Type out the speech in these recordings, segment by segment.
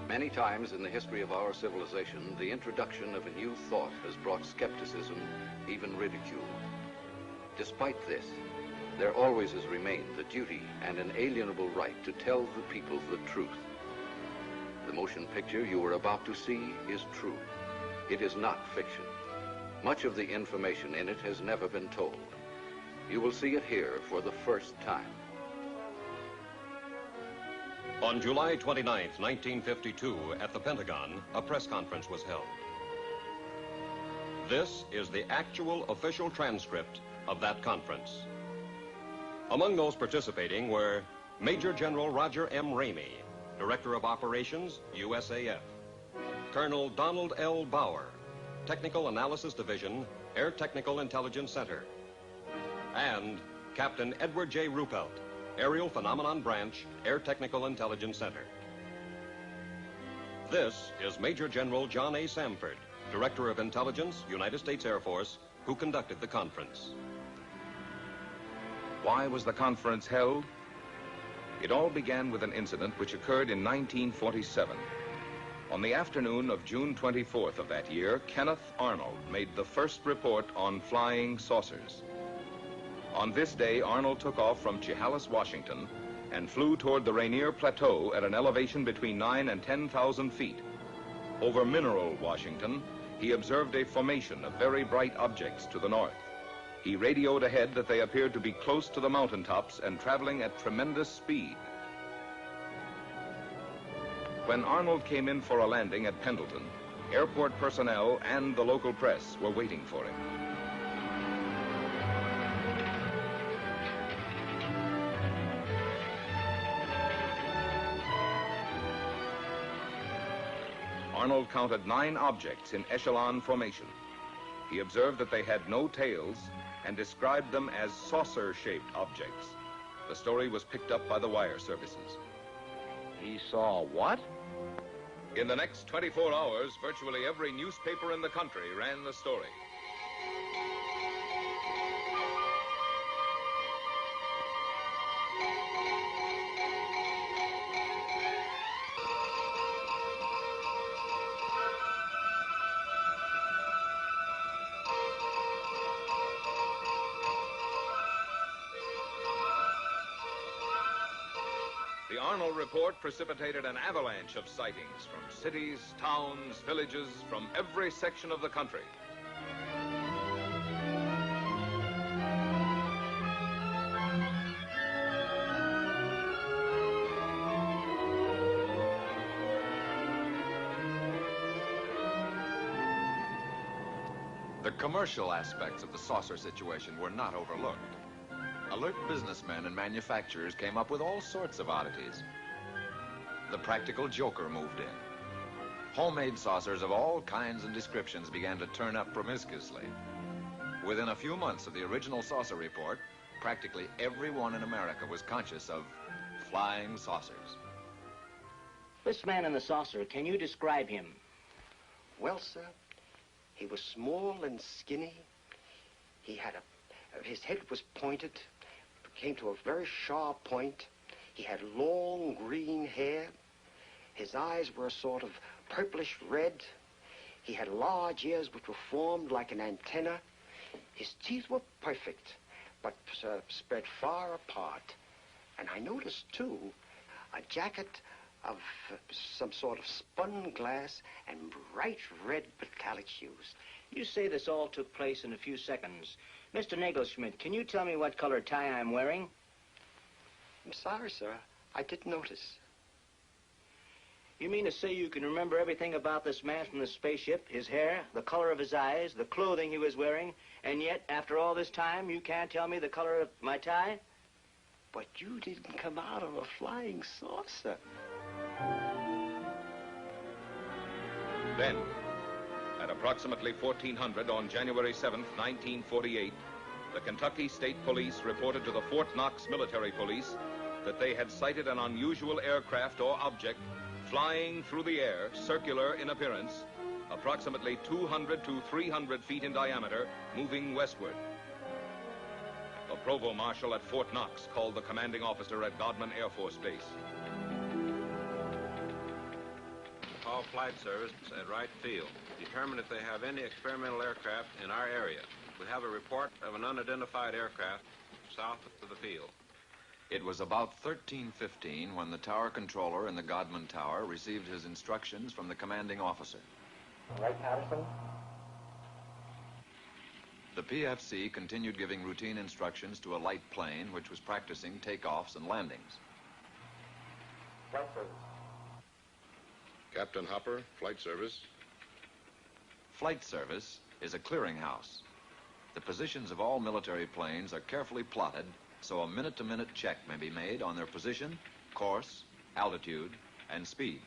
Many times in the history of our civilization, the introduction of a new thought has brought skepticism, even ridicule. Despite this, there always has remained the duty and inalienable right to tell the people the truth. The motion picture you are about to see is true. It is not fiction. Much of the information in it has never been told. You will see it here for the first time. On July 29, 1952, at the Pentagon, a press conference was held. This is the actual official transcript of that conference. Among those participating were Major General Roger M. Ramey, Director of Operations, USAF, Colonel Donald L. Bauer, Technical Analysis Division, Air Technical Intelligence Center, and Captain Edward J. Ruppelt, Aerial Phenomenon Branch, Air Technical Intelligence Center. This is Major General John A. Samford, Director of Intelligence, United States Air Force, who conducted the conference. Why was the conference held? It all began with an incident which occurred in 1947. On the afternoon of June 24th of that year, Kenneth Arnold made the first report on flying saucers. On this day, Arnold took off from Chehalis, Washington, and flew toward the Rainier Plateau at an elevation between 9,000 and 10,000 feet. Over Mineral, Washington, he observed a formation of very bright objects to the north. He radioed ahead that they appeared to be close to the mountaintops and traveling at tremendous speed. When Arnold came in for a landing at Pendleton, airport personnel and the local press were waiting for him. Arnold counted 9 objects in echelon formation. He observed that they had no tails and described them as saucer-shaped objects. The story was picked up by the wire services. He saw what? In the next 24 hours, virtually every newspaper in the country ran the story. The Arnold report precipitated an avalanche of sightings from cities, towns, villages, from every section of the country. The commercial aspects of the saucer situation were not overlooked. Alert businessmen and manufacturers came up with all sorts of oddities. The practical joker moved in. Homemade saucers of all kinds and descriptions began to turn up promiscuously. Within a few months of the original saucer report, practically everyone in America was conscious of flying saucers. This man in the saucer, can you describe him? Well, sir, he was small and skinny. He had his head was pointed, came to a very sharp point. He had long green hair. His eyes were a sort of purplish red. He had large ears which were formed like an antenna. His teeth were perfect, but spread far apart. And I noticed, too, a jacket of some sort of spun glass and bright red metallic shoes. You say this all took place in a few seconds. Mr. Nagelschmidt, can you tell me what color tie I'm wearing? I'm sorry, sir. I didn't notice. You mean to say you can remember everything about this man from the spaceship, his hair, the color of his eyes, the clothing he was wearing, and yet, after all this time, you can't tell me the color of my tie? But you didn't come out of a flying saucer. Then, at approximately 1400 on January 7th, 1948, the Kentucky State Police reported to the Fort Knox Military Police that they had sighted an unusual aircraft or object flying through the air, circular in appearance, approximately 200 to 300 feet in diameter, moving westward. The Provost Marshal at Fort Knox called the commanding officer at Godman Air Force Base. call Flight Service at Wright Field. Determine if they have any experimental aircraft in our area. We have a report of an unidentified aircraft south of the field. It was about 13:15 when the tower controller in the Godman Tower received his instructions from the commanding officer. Right, Patterson? The PFC continued giving routine instructions to a light plane which was practicing takeoffs and landings. Flight Service. Captain Hopper, Flight Service. Flight Service is a clearinghouse. The positions of all military planes are carefully plotted so a minute-to-minute check may be made on their position, course, altitude, and speed.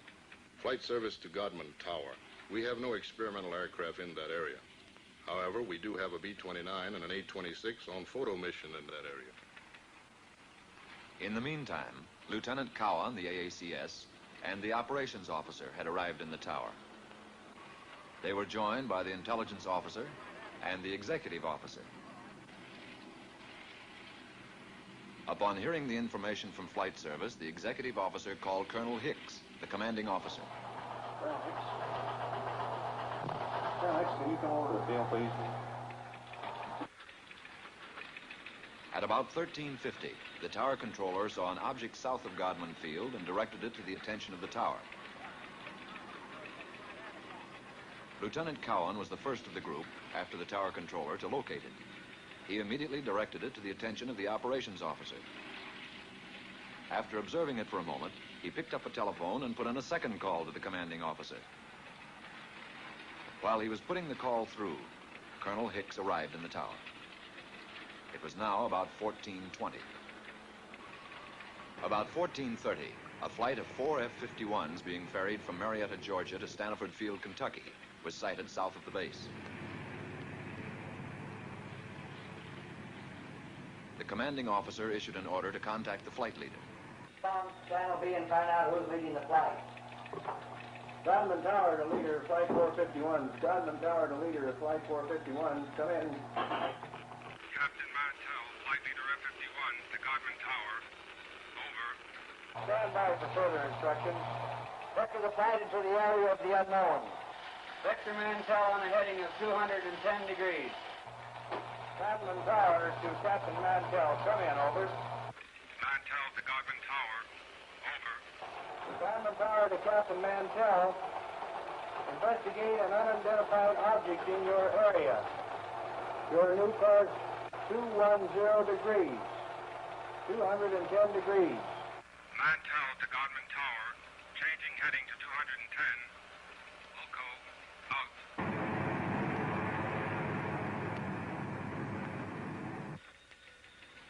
Flight Service to Godman Tower. We have no experimental aircraft in that area. However, we do have a B-29 and an A-26 on photo mission in that area. In the meantime, Lieutenant Cowan, the AACS, and the operations officer had arrived in the tower. They were joined by the intelligence officer and the executive officer. Upon hearing the information from Flight Service, the executive officer called Colonel Hicks, the commanding officer. Colonel Hicks, can you come over to the field, please? At about 13:50, the tower controller saw an object south of Godman Field and directed it to the attention of the tower. Lieutenant Cowan was the first of the group, after the tower controller, to locate it. He immediately directed it to the attention of the operations officer. After observing it for a moment, he picked up a telephone and put in a second call to the commanding officer. While he was putting the call through, Colonel Hicks arrived in the tower. It was now about 14:20. About 14:30, a flight of 4 F-51s being ferried from Marietta, Georgia to Stanford Field, Kentucky, was sighted south of the base. The commanding officer issued an order to contact the flight leader. Channel B and find out who's leading the flight. Godman Tower to leader, Flight 451. Godman Tower to leader, Flight 451. Come in. Captain Mantell, Flight Leader F-51 to Godman Tower. Over. Stand by for further instructions. Vector the flight into the area of the unknown. Vector Mantell on a heading of 210 degrees. Godman Tower to Captain Mantell. Come in, over. Mantell to Godman Tower. Over. Godman Tower to Captain Mantell. Investigate an unidentified object in your area. Your new course, 210 degrees. 210 degrees. Mantell to Godman Tower. Changing heading to 210. Wilco, out.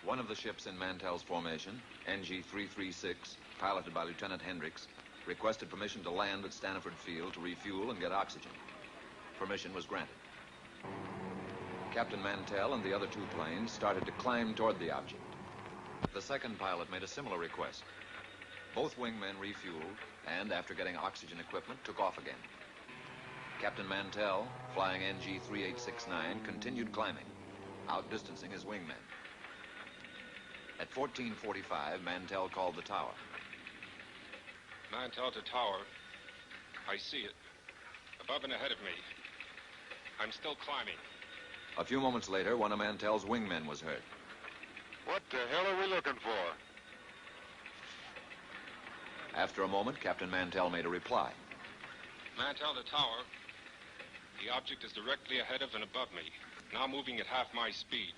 One of the ships in Mantell's formation, NG-336, piloted by Lieutenant Hendricks, requested permission to land at Stanford Field to refuel and get oxygen. Permission was granted. Captain Mantell and the other two planes started to climb toward the object. The second pilot made a similar request. Both wingmen refueled and, after getting oxygen equipment, took off again. Captain Mantell, flying NG-3869, continued climbing, outdistancing his wingmen. At 14:45, Mantell called the tower. Mantell to tower. I see it. Above and ahead of me. I'm still climbing. A few moments later, one of Mantell's wingmen was heard. What the hell are we looking for? After a moment, Captain Mantell made a reply. Mantell to tower. The object is directly ahead of and above me. Now moving at half my speed.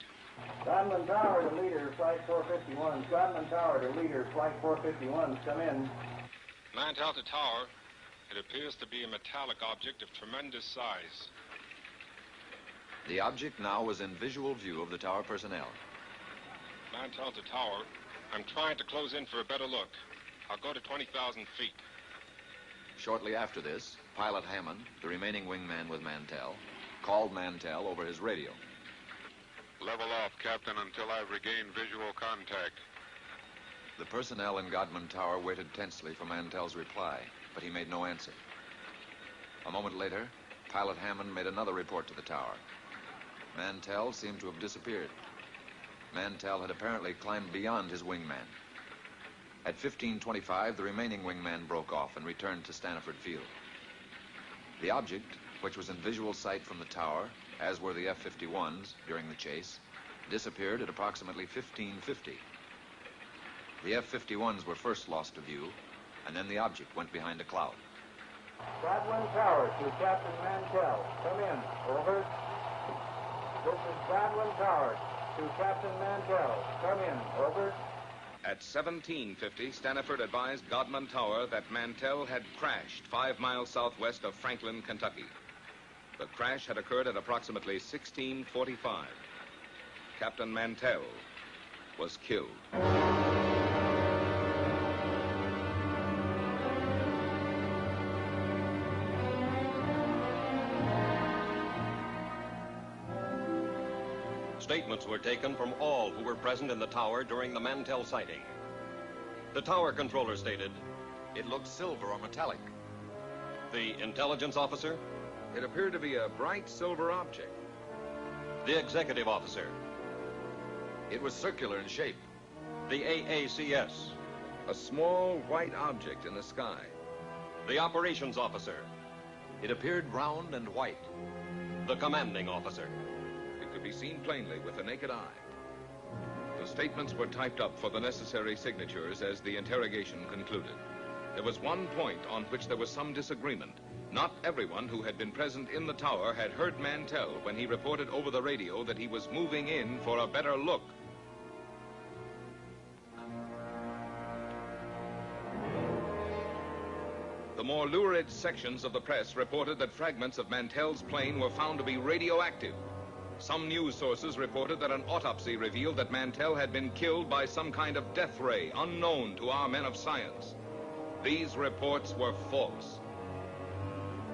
Godman Tower to leader, Flight 451. Godman Tower to leader, Flight 451. Come in. Mantell to tower. It appears to be a metallic object of tremendous size. The object now was in visual view of the tower personnel. Mantell to tower. I'm trying to close in for a better look. I'll go to 20,000 feet. Shortly after this, Pilot Hammond, the remaining wingman with Mantell, called Mantell over his radio. Level off, Captain, until I regain visual contact. The personnel in Godman Tower waited tensely for Mantell's reply, but he made no answer. A moment later, Pilot Hammond made another report to the tower. Mantell seemed to have disappeared. Mantell had apparently climbed beyond his wingman. At 15:25, the remaining wingman broke off and returned to Stanford Field. The object, which was in visual sight from the tower, as were the F-51s during the chase, disappeared at approximately 1550. The F-51s were first lost to view, and then the object went behind a cloud. Godwin Tower to Captain Mantell. Come in. Over. This is Godwin Tower to Captain Mantell. Come in. Over. At 1750, Staniford advised Godman Tower that Mantell had crashed 5 miles southwest of Franklin, Kentucky. The crash had occurred at approximately 1645. Captain Mantell was killed. Statements were taken from all who were present in the tower during the Mantell sighting. The tower controller stated, "It looked silver or metallic." The intelligence officer, It appeared to be a bright silver object. the executive officer, It was circular in shape. the AACS, A small white object in the sky. the operations officer, It appeared round and white. the commanding officer. It could be seen plainly with the naked eye. The statements were typed up for the necessary signatures as the interrogation concluded. There was one point on which there was some disagreement. Not everyone who had been present in the tower had heard Mantell when he reported over the radio that he was moving in for a better look. The more lurid sections of the press reported that fragments of Mantell's plane were found to be radioactive. Some news sources reported that an autopsy revealed that Mantell had been killed by some kind of death ray unknown to our men of science. These reports were false.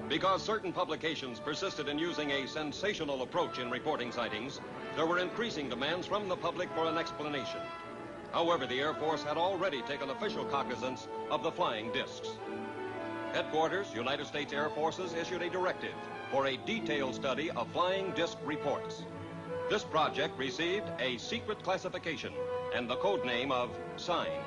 Because certain publications persisted in using a sensational approach in reporting sightings, there were increasing demands from the public for an explanation. However, the Air Force had already taken official cognizance of the flying discs. Headquarters, United States Air Forces, issued a directive for a detailed study of flying disc reports. This project received a secret classification and the code name of Sign.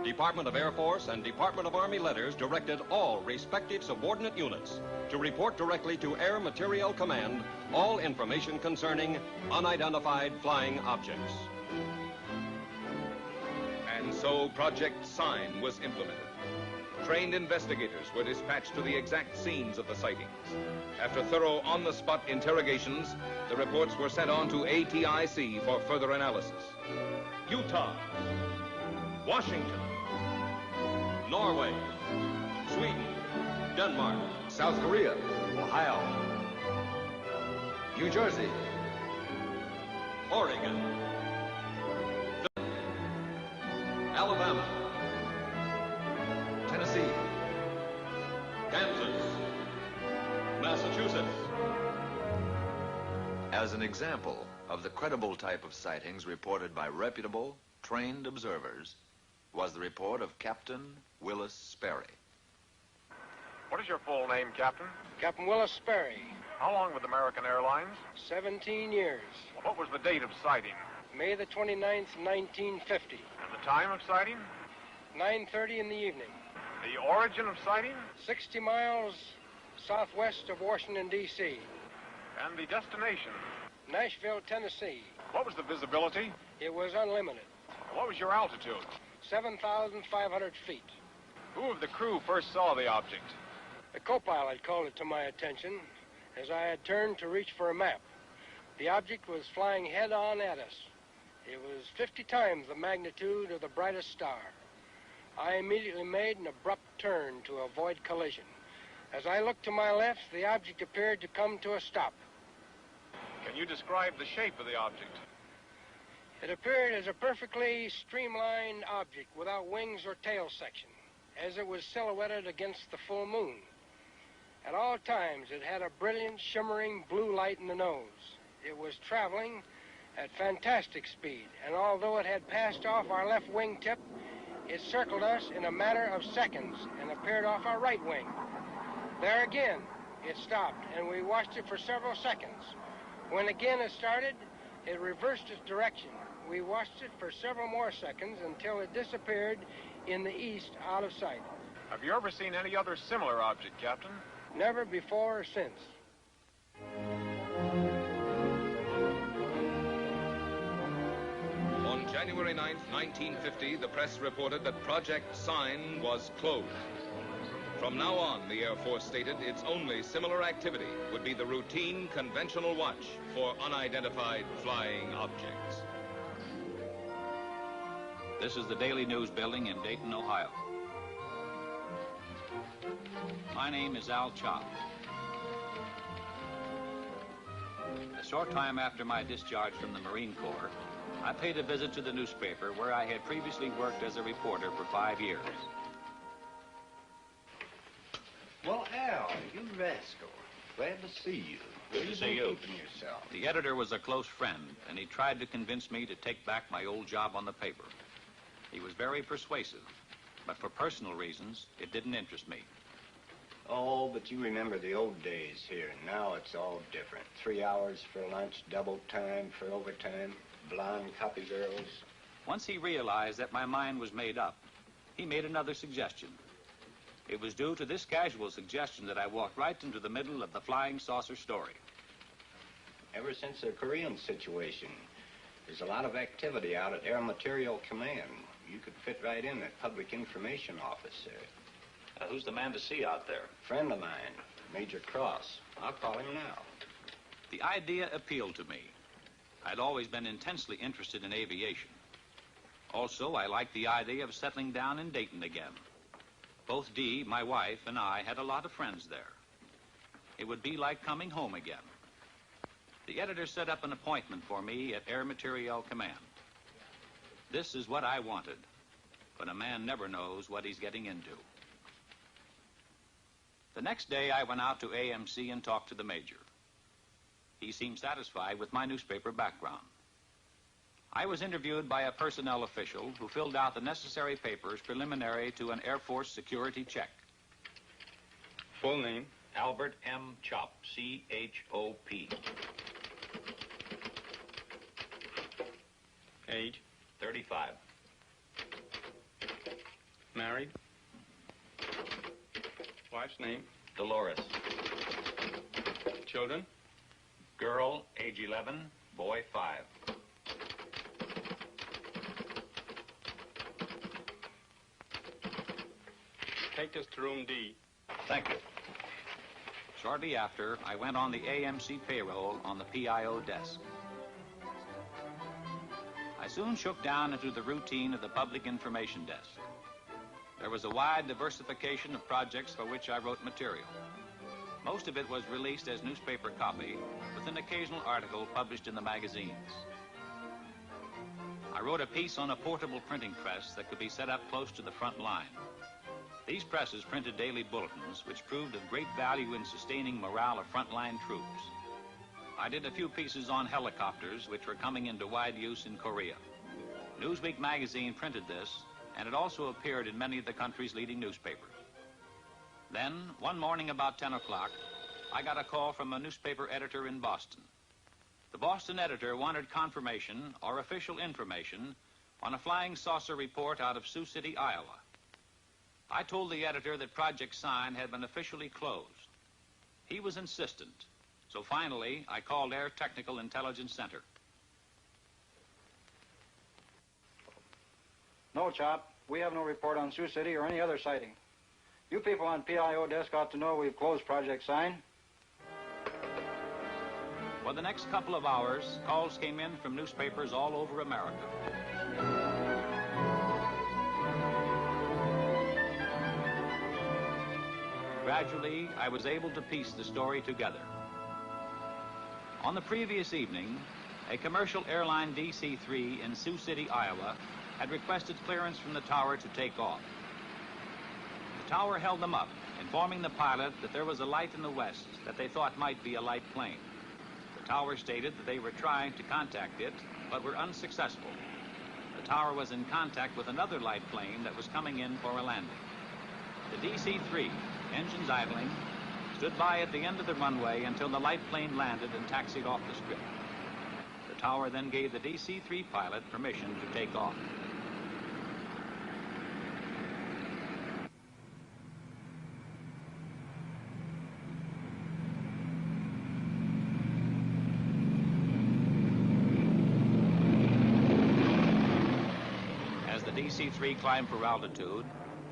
Department of Air Force and Department of Army letters directed all respective subordinate units to report directly to Air Materiel Command all information concerning unidentified flying objects. And so Project Sign was implemented. Trained investigators were dispatched to the exact scenes of the sightings. After thorough on-the-spot interrogations, the reports were sent on to ATIC for further analysis. Utah, Washington, Norway, Sweden, Denmark, South Korea, Ohio, New Jersey, Oregon, Alabama, Tennessee, Kansas, Massachusetts. As an example of the credible type of sightings reported by reputable, trained observers was the report of Captain Willis Sperry. What is your full name, Captain? Captain Willis Sperry. How long with American Airlines? 17 years. What was the date of sighting? May the 29th, 1950. And the time of sighting? 9:30 in the evening. The origin of sighting? 60 miles southwest of Washington, D.C. And the destination? Nashville, Tennessee. What was the visibility? It was unlimited. What was your altitude? 7,500 feet. Who of the crew first saw the object? The co-pilot called it to my attention as I had turned to reach for a map. The object was flying head-on at us. It was 50 times the magnitude of the brightest star. I immediately made an abrupt turn to avoid collision. As I looked to my left, the object appeared to come to a stop. Can you describe the shape of the object? It appeared as a perfectly streamlined object without wings or tail section, as it was silhouetted against the full moon. At all times, it had a brilliant, shimmering blue light in the nose. It was traveling at fantastic speed, and although it had passed off our left wingtip, it circled us in a matter of seconds and appeared off our right wing. There again, it stopped, and we watched it for several seconds. When again it started, it reversed its direction. We watched it for several more seconds until it disappeared in the east out of sight. Have you ever seen any other similar object, Captain? Never before or since. On January 9th, 1950, the press reported that Project Sign was closed. From now on, the Air Force stated, its only similar activity would be the routine conventional watch for unidentified flying objects. This is the Daily News building in Dayton, Ohio. My name is Al Chop. A short time after my discharge from the Marine Corps, I paid a visit to the newspaper where I had previously worked as a reporter for 5 years. Well, Al, you rascal. Glad to see you. Good to see you. Keeping yourself. The editor was a close friend, and he tried to convince me to take back my old job on the paper. He was very persuasive, but for personal reasons, it didn't interest me. Oh, but you remember the old days here. Now it's all different. 3 hours for lunch, double time for overtime, blind copy girls. Once he realized that my mind was made up, he made another suggestion. It was due to this casual suggestion that I walked right into the middle of the flying saucer story. Ever since the Korean situation, there's a lot of activity out at Air Material Command. You could fit right in that public information office there. Who's the man to see out there? Friend of mine, Major Cross. I'll call him now. The idea appealed to me. I'd always been intensely interested in aviation. Also, I liked the idea of settling down in Dayton again. Both Dee, my wife, and I had a lot of friends there. It would be like coming home again. The editor set up an appointment for me at Air Materiel Command. This is what I wanted, but a man never knows what he's getting into. The next day, I went out to AMC and talked to the major. He seemed satisfied with my newspaper background. I was interviewed by a personnel official who filled out the necessary papers preliminary to an Air Force security check. Full name? Albert M. Chop, C-H-O-P. Age? 35. Married? Wife's name? Dolores. Children? Girl, age 11, boy 5. Take this to room D. Thank you. Shortly after, I went on the AMC payroll on the PIO desk. I soon shook down into the routine of the public information desk. There was a wide diversification of projects for which I wrote material. Most of it was released as newspaper copy, with an occasional article published in the magazines. I wrote a piece on a portable printing press that could be set up close to the front line. These presses printed daily bulletins, which proved of great value in sustaining morale of frontline troops. I did a few pieces on helicopters, which were coming into wide use in Korea. Newsweek magazine printed this, and it also appeared in many of the country's leading newspapers. Then, one morning about 10 o'clock, I got a call from a newspaper editor in Boston. The Boston editor wanted confirmation or official information on a flying saucer report out of Sioux City, Iowa. I told the editor that Project Sign had been officially closed. He was insistent, so finally I called Air Technical Intelligence Center. No, Chop. We have no report on Sioux City or any other sighting. You people on PIO desk ought to know we've closed Project Sign. For the next couple of hours, calls came in from newspapers all over America. Gradually, I was able to piece the story together. On the previous evening, a commercial airline DC-3 in Sioux City, Iowa, had requested clearance from the tower to take off. The tower held them up, informing the pilot that there was a light in the west that they thought might be a light plane. The tower stated that they were trying to contact it, but were unsuccessful. The tower was in contact with another light plane that was coming in for a landing. The DC-3, engines idling, stood by at the end of the runway until the light plane landed and taxied off the strip. The tower then gave the DC-3 pilot permission to take off. DC-3 climbed for altitude,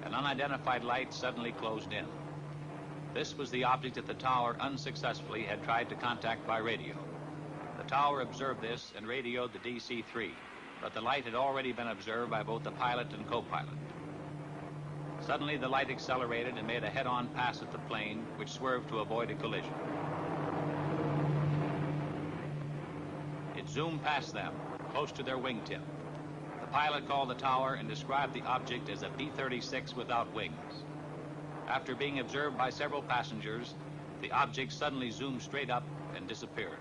an unidentified light suddenly closed in. This was the object that the tower unsuccessfully had tried to contact by radio. The tower observed this and radioed the DC-3, but the light had already been observed by both the pilot and co-pilot. Suddenly, the light accelerated and made a head-on pass at the plane, which swerved to avoid a collision. It zoomed past them, close to their wingtip. The pilot called the tower and described the object as a B-36 without wings. After being observed by several passengers, the object suddenly zoomed straight up and disappeared.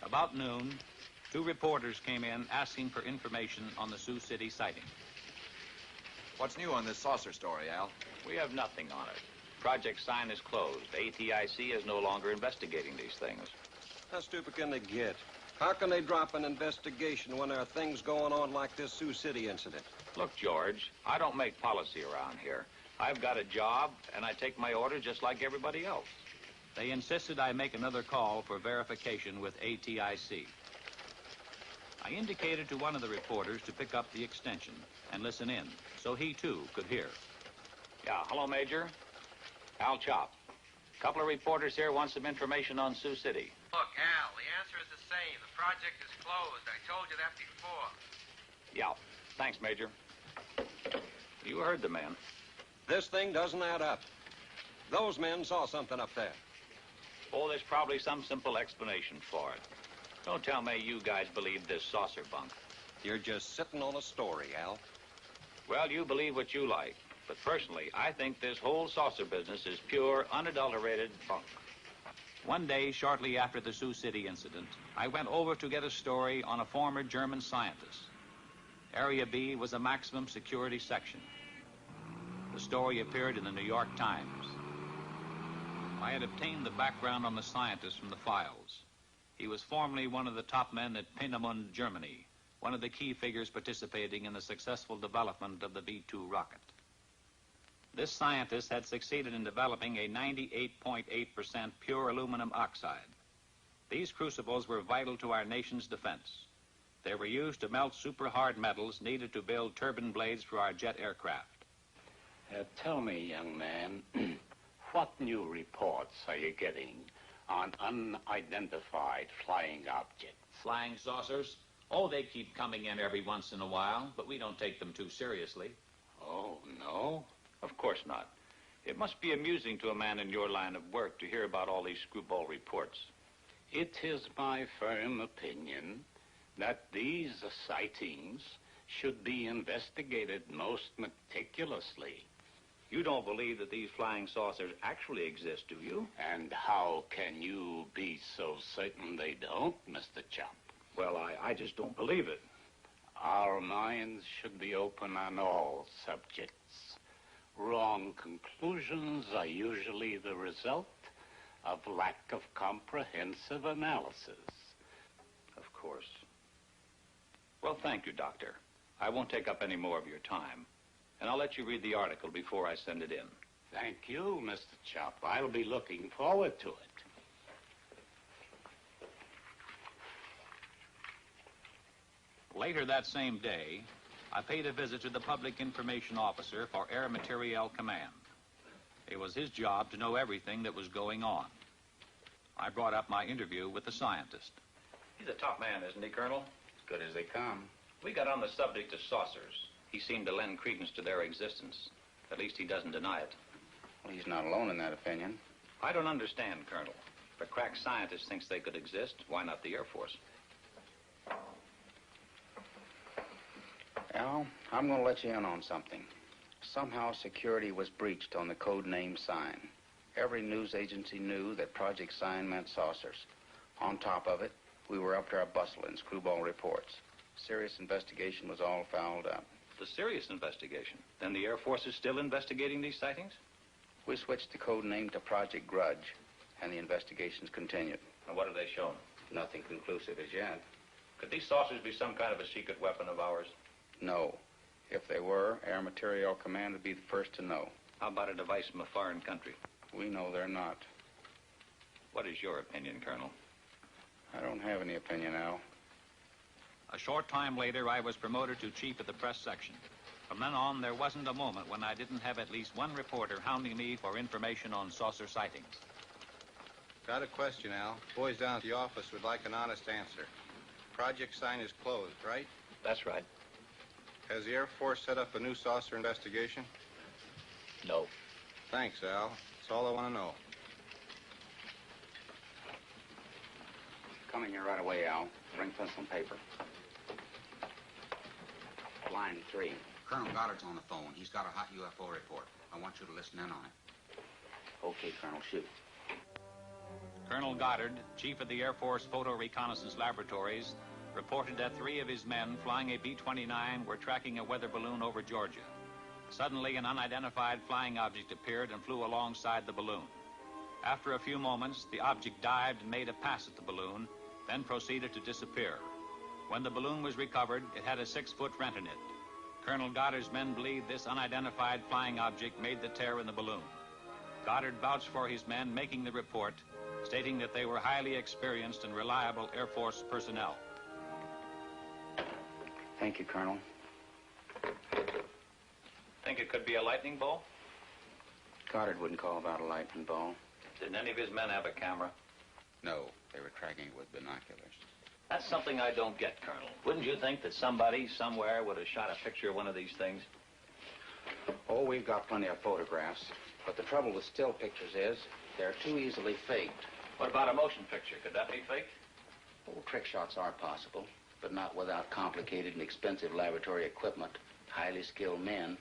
About noon, 2 reporters came in asking for information on the Sioux City sighting. What's new on this saucer story, Al? We have nothing on it. Project Sign is closed. ATIC is no longer investigating these things. How stupid can they get? How can they drop an investigation when there are things going on like this Sioux City incident? Look, George, I don't make policy around here. I've got a job, and I take my orders just like everybody else. They insisted I make another call for verification with ATIC. I indicated to one of the reporters to pick up the extension and listen in, so he, too, could hear. Yeah, hello, Major. Al Chop. A couple of reporters here want some information on Sioux City. Look, Al, the answer is the same. The project is closed. I told you that before. Yeah, thanks, Major. You heard the man. This thing doesn't add up. Those men saw something up there. Oh, there's probably some simple explanation for it. Don't tell me you guys believe this saucer bunk. You're just sitting on a story, Al. Well, you believe what you like. But personally, I think this whole saucer business is pure, unadulterated bunk. One day, shortly after the Sioux City incident, I went over to get a story on a former German scientist. Area B was a maximum security section. The story appeared in the New York Times. I had obtained the background on the scientist from the files. He was formerly one of the top men at Peenemünde, Germany, one of the key figures participating in the successful development of the V-2 rocket. This scientist had succeeded in developing a 98.8% pure aluminum oxide. These crucibles were vital to our nation's defense. They were used to melt super-hard metals needed to build turbine blades for our jet aircraft. Tell me, young man, what new reports are you getting on unidentified flying objects? Flying saucers? Oh, they keep coming in every once in a while, but we don't take them too seriously. Oh, no? Of course not. It must be amusing to a man in your line of work to hear about all these screwball reports. It is my firm opinion that these sightings should be investigated most meticulously. You don't believe that these flying saucers actually exist, do you? And how can you be so certain they don't, Mr. Chop? Well, I just don't believe it. Our minds should be open on all subjects. Wrong conclusions are usually the result of lack of comprehensive analysis. Of course. Well, thank you, Doctor. I won't take up any more of your time. And I'll let you read the article before I send it in. Thank you, Mr. Chop. I'll be looking forward to it. Later that same day, I paid a visit to the Public Information Officer for Air Materiel Command. It was his job to know everything that was going on. I brought up my interview with the scientist. He's a top man, isn't he, Colonel? As good as they come. We got on the subject of saucers. He seemed to lend credence to their existence. At least he doesn't deny it. Well, he's not alone in that opinion. I don't understand, Colonel. If a crack scientist thinks they could exist, why not the Air Force? Al, I'm going to let you in on something. Somehow security was breached on the code name Sign. Every news agency knew that Project Sign meant saucers. On top of it, we were up to our bustle in screwball reports. Serious investigation was all fouled up. The serious investigation? Then the Air Force is still investigating these sightings? We switched the code name to Project Grudge, and the investigations continued. And what have they shown? Nothing conclusive as yet. Could these saucers be some kind of a secret weapon of ours? No. If they were, Air Materiel Command would be the first to know. How about a device from a foreign country? We know they're not. What is your opinion, Colonel? I don't have any opinion, Al. A short time later, I was promoted to chief of the press section. From then on, there wasn't a moment when I didn't have at least one reporter hounding me for information on saucer sightings. Got a question, Al. Boys down at the office would like an honest answer. Project sign is closed, right? That's right. Has the Air Force set up a new saucer investigation? No. Thanks, Al. That's all I want to know. Coming here right away, Al. Bring pencil and paper. Line 3. Colonel Goddard's on the phone. He's got a hot UFO report. I want you to listen in on it. Okay, Colonel, shoot. Colonel Goddard, chief of the Air Force Photo Reconnaissance Laboratories, reported that 3 of his men flying a B-29 were tracking a weather balloon over Georgia. Suddenly, an unidentified flying object appeared and flew alongside the balloon. After a few moments, the object dived and made a pass at the balloon, then proceeded to disappear. When the balloon was recovered, it had a 6-foot rent in it. Colonel Goddard's men believed this unidentified flying object made the tear in the balloon. Goddard vouched for his men making the report, stating that they were highly experienced and reliable Air Force personnel. Thank you, Colonel. Think it could be a lightning bolt? Goddard wouldn't call that a lightning bolt. Didn't any of his men have a camera? No, they were tracking it with binoculars. That's something I don't get, Colonel. Wouldn't you think that somebody, somewhere, would have shot a picture of one of these things? Oh, we've got plenty of photographs. But the trouble with still pictures is they're too easily faked. What about a motion picture? Could that be faked? Oh, trick shots are possible, but not without complicated and expensive laboratory equipment, highly skilled men.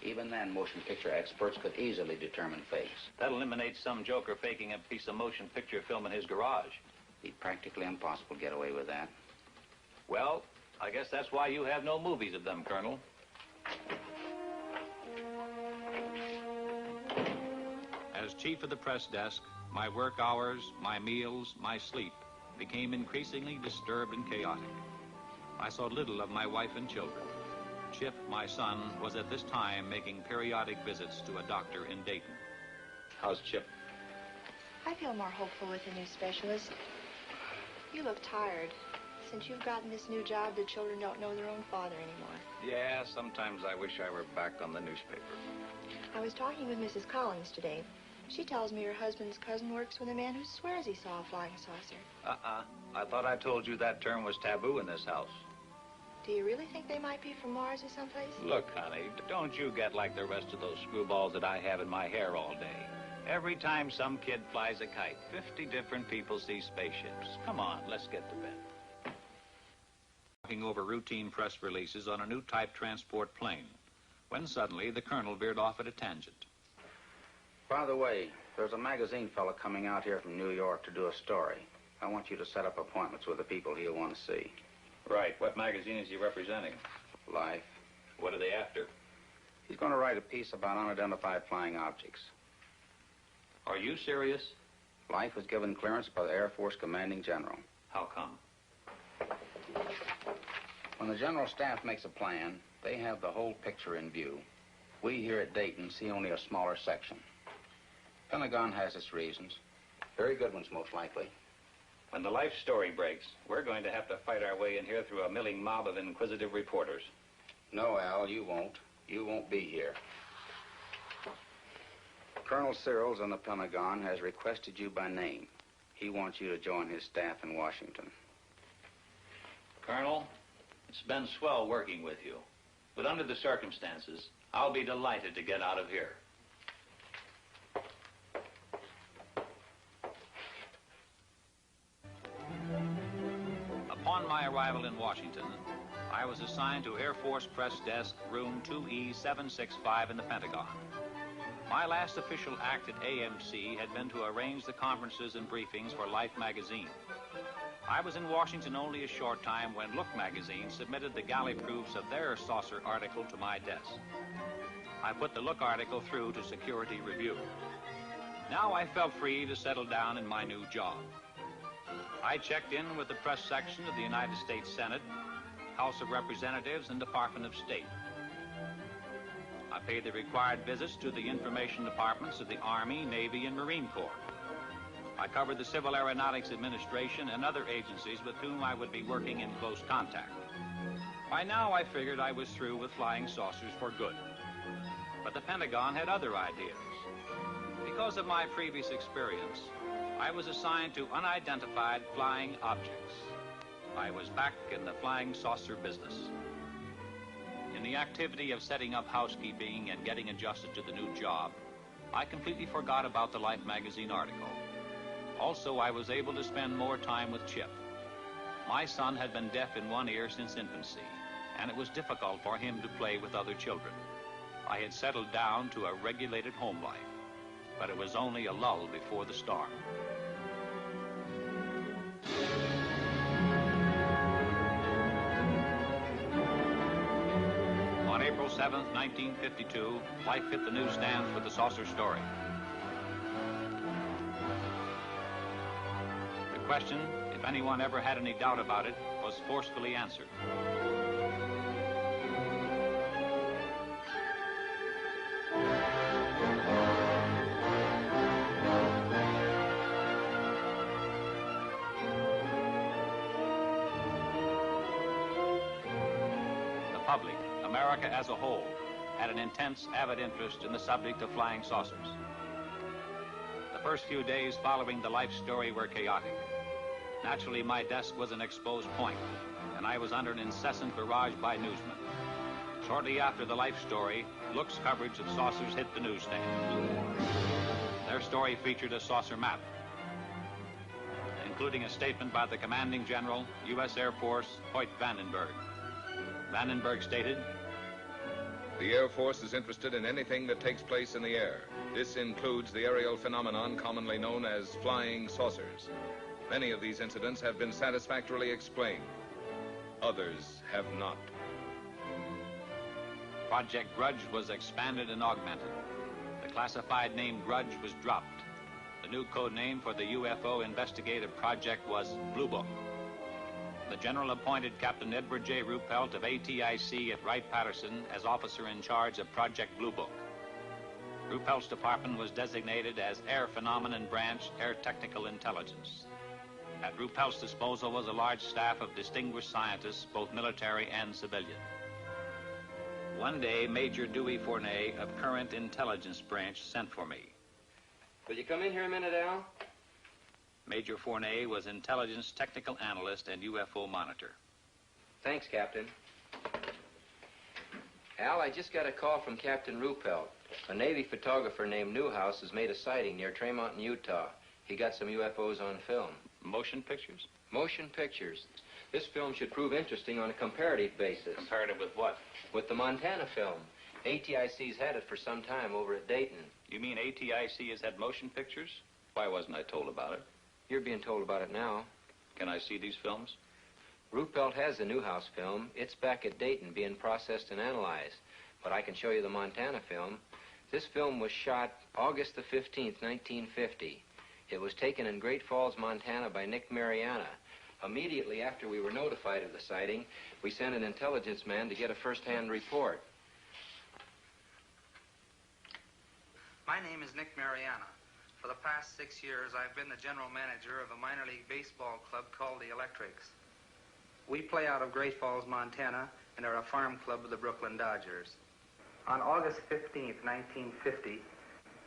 Even then, motion picture experts could easily determine fakes. That eliminates some joker faking a piece of motion picture film in his garage. It'd be practically impossible to get away with that. Well, I guess that's why you have no movies of them, Colonel. As chief of the press desk, my work hours, my meals, my sleep became increasingly disturbed and chaotic. I saw little of my wife and children. Chip, my son, was at this time making periodic visits to a doctor in Dayton. How's Chip? I feel more hopeful with the new specialist. You look tired. Since you've gotten this new job, the children don't know their own father anymore. Yeah, sometimes I wish I were back on the newspaper. I was talking with Mrs. Collins today. She tells me her husband's cousin works with a man who swears he saw a flying saucer. I thought I told you that term was taboo in this house. Do you really think they might be from Mars or someplace? Look, honey, don't you get like the rest of those screwballs that I have in my hair all day. Every time some kid flies a kite, 50 different people see spaceships. Come on, let's get to bed. Talking over routine press releases on a new type transport plane, when suddenly the colonel veered off at a tangent. By the way, there's a magazine fellow coming out here from New York to do a story. I want you to set up appointments with the people he'll want to see. Right. What magazine is he representing? Life. What are they after? He's going to write a piece about unidentified flying objects. Are you serious? Life was given clearance by the Air Force Commanding General. How come? When the General Staff makes a plan, they have the whole picture in view. We here at Dayton see only a smaller section. Pentagon has its reasons. Very good ones, most likely. When the Life story breaks, we're going to have to fight our way in here through a milling mob of inquisitive reporters. No, Al, you won't. You won't be here. Colonel Searles in the Pentagon has requested you by name. He wants you to join his staff in Washington. Colonel, it's been swell working with you. But under the circumstances, I'll be delighted to get out of here. Upon my arrival in Washington, I was assigned to Air Force Press Desk, room 2E765 in the Pentagon. My last official act at AMC had been to arrange the conferences and briefings for Life magazine. I was in Washington only a short time when Look magazine submitted the galley proofs of their saucer article to my desk. I put the Look article through to security review. Now I felt free to settle down in my new job. I checked in with the press section of the United States Senate, House of Representatives, and Department of State. I paid the required visits to the information departments of the Army, Navy, and Marine Corps. I covered the Civil Aeronautics Administration and other agencies with whom I would be working in close contact. By now, I figured I was through with flying saucers for good. But the Pentagon had other ideas. Because of my previous experience, I was assigned to unidentified flying objects. I was back in the flying saucer business. In the activity of setting up housekeeping and getting adjusted to the new job, I completely forgot about the Life magazine article. Also, I was able to spend more time with Chip. My son had been deaf in one ear since infancy, and it was difficult for him to play with other children. I had settled down to a regulated home life, but it was only a lull before the storm. On April 7th, 1952, Life hit the newsstands with the saucer story. The question, if anyone ever had any doubt about it, was forcefully answered. The public, America as a whole, had an intense, avid interest in the subject of flying saucers. The first few days following the Life story were chaotic. Naturally, my desk was an exposed point, and I was under an incessant barrage by newsmen. Shortly after the Life story, Look's coverage of saucers hit the newsstand. Their story featured a saucer map, including a statement by the commanding general, U.S. Air Force, Hoyt Vandenberg. Vandenberg stated, "The Air Force is interested in anything that takes place in the air. This includes the aerial phenomenon commonly known as flying saucers. Many of these incidents have been satisfactorily explained. Others have not." Project Grudge was expanded and augmented. The classified name Grudge was dropped. The new code name for the UFO investigative project was Blue Book. The general appointed Captain Edward J. Ruppelt of ATIC at Wright-Patterson as officer in charge of Project Blue Book. Ruppelt's department was designated as Air Phenomenon Branch, Air Technical Intelligence. At Ruppelt's disposal was a large staff of distinguished scientists, both military and civilian. One day, Major Dewey Fournay of Current Intelligence Branch sent for me. Will you come in here a minute, Al? Major Fournay was intelligence technical analyst and UFO monitor. Thanks, Captain. Al, I just got a call from Captain Ruppelt. A Navy photographer named Newhouse has made a sighting near Tremont in Utah. He got some UFOs on film. Motion pictures? Motion pictures. This film should prove interesting on a comparative basis. Comparative with what? With the Montana film. ATIC's had it for some time over at Dayton. You mean ATIC has had motion pictures? Why wasn't I told about it? You're being told about it now. Can I see these films? Ruppelt has the Newhouse film. It's back at Dayton being processed and analyzed. But I can show you the Montana film. This film was shot August the 15th, 1950. It was taken in Great Falls, Montana by Nick Mariana. Immediately after we were notified of the sighting, we sent an intelligence man to get a first-hand report. My name is Nick Mariana. For the past 6 years, I've been the general manager of a minor league baseball club called the Electrics. We play out of Great Falls, Montana, and are a farm club of the Brooklyn Dodgers. On August 15th, 1950,